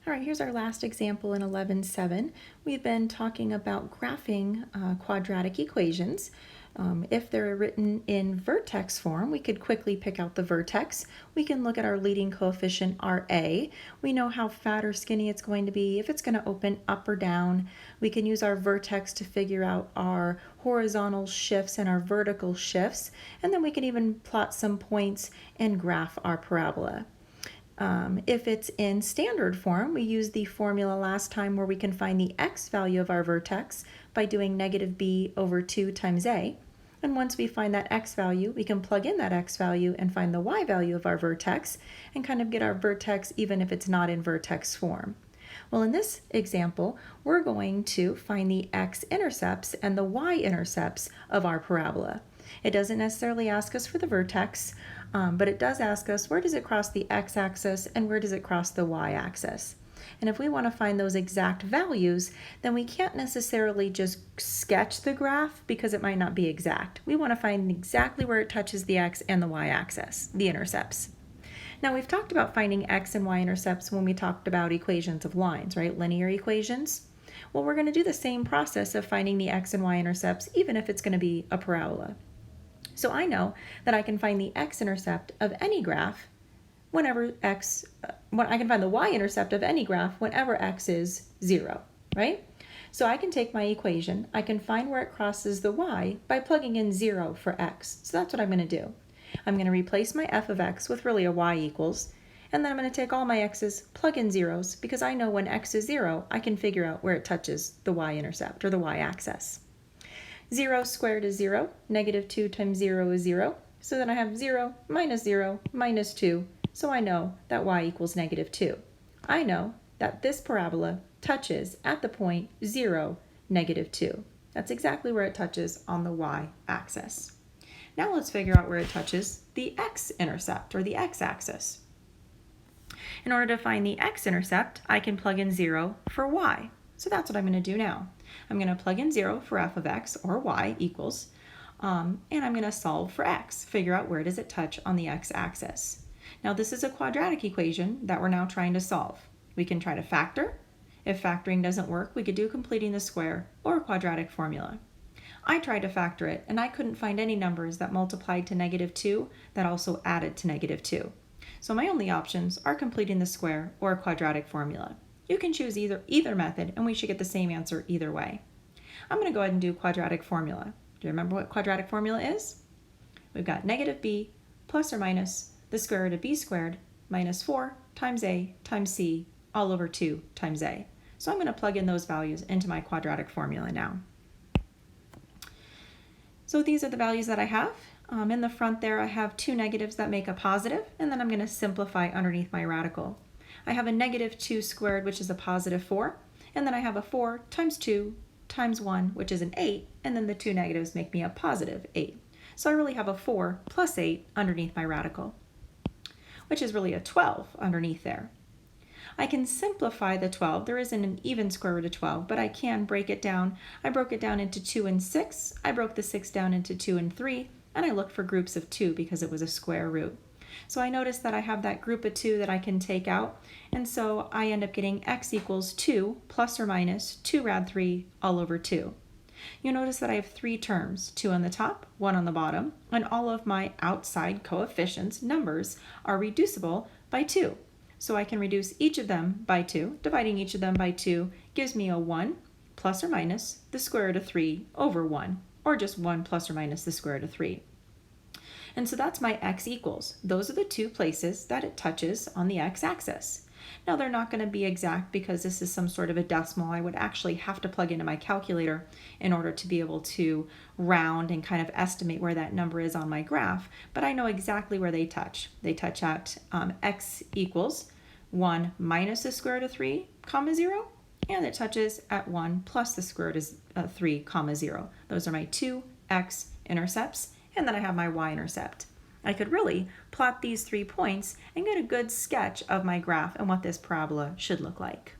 All right, here's our last example in 11.7. We've been talking about graphing quadratic equations. If they're written in vertex form, we could quickly pick out the vertex. We can look at our leading coefficient, RA. We know how fat or skinny it's going to be, if it's going to open up or down. We can use our vertex to figure out our horizontal shifts and our vertical shifts. And then we can even plot some points and graph our parabola. If it's in standard form, we used the formula last time where we can find the x value of our vertex by doing negative b over 2 times a. And once we find that x value, we can plug in that x value and find the y value of our vertex and kind of get our vertex even if it's not in vertex form. Well, in this example, we're going to find the x-intercepts and the y-intercepts of our parabola. It doesn't necessarily ask us for the vertex, but it does ask us where does it cross the x-axis and where does it cross the y-axis. And if we want to find those exact values, then we can't necessarily just sketch the graph because it might not be exact. We want to find exactly where it touches the x and the y-axis, the intercepts. Now, we've talked about finding x and y intercepts when we talked about equations of lines, right? Linear equations. Well, we're going to do the same process of finding the x and y intercepts, even if it's going to be a parabola. So I know that I can find the x-intercept of any graph whenever I can find the y-intercept of any graph whenever x is 0, right? So I can take my equation, I can find where it crosses the y by plugging in 0 for x. So that's what I'm going to do. I'm going to replace my f of x with really a y equals, and then I'm going to take all my x's, plug in zeros, because I know when x is 0, I can figure out where it touches the y-intercept or the y-axis. 0 squared is 0, negative 2 times 0 is 0, so then I have 0 minus 2, so I know that y equals negative 2. I know that this parabola touches at the point 0, negative 2. That's exactly where it touches on the y-axis. Now let's figure out where it touches the x-intercept or the x-axis. In order to find the x-intercept, I can plug in 0 for y. So that's what I'm going to do now. I'm going to plug in 0 for f of x, or y, equals, and I'm going to solve for x, figure out where does it touch on the x-axis. Now this is a quadratic equation that we're now trying to solve. We can try to factor. If factoring doesn't work, we could do completing the square or a quadratic formula. I tried to factor it, and I couldn't find any numbers that multiplied to negative 2 that also added to negative 2. So my only options are completing the square or a quadratic formula. You can choose either method, and we should get the same answer either way. I'm going to go ahead and do quadratic formula. Do you remember what quadratic formula is? We've got negative b plus or minus the square root of b squared minus 4 times a times c all over 2 times a. So I'm going to plug in those values into my quadratic formula now. So these are the values that I have. In the front there, I have two negatives that make a positive, and then I'm going to simplify underneath my radical. I have a negative 2 squared, which is a positive 4, and then I have a 4 times 2 times 1, which is an 8, and then the two negatives make me a positive 8. So I really have a 4 plus 8 underneath my radical, which is really a 12 underneath there. I can simplify the 12. There isn't an even square root of 12, but I can break it down. I broke it down into 2 and 6. I broke the 6 down into 2 and 3, and I looked for groups of 2 because it was a square root. So I noticed that I have that group of 2 that I can take out, and so I end up getting x equals 2 plus or minus 2 rad 3 all over 2. You'll notice that I have 3 terms, 2 on the top, 1 on the bottom, and all of my outside coefficients, numbers, are reducible by 2. So I can reduce each of them by 2. Dividing each of them by 2 gives me a 1 plus or minus the square root of 3 over 1, or just 1 plus or minus the square root of 3. And so that's my x equals. Those are the two places that it touches on the x-axis. Now they're not going to be exact because this is some sort of a decimal. I would actually have to plug into my calculator in order to be able to round and kind of estimate where that number is on my graph, but I know exactly where they touch. They touch at x equals 1 minus the square root of 3, 0, and it touches at 1 plus the square root of 3, 0. Those are my two x-intercepts. And then I have my y-intercept. I could really plot these 3 points and get a good sketch of my graph and what this parabola should look like.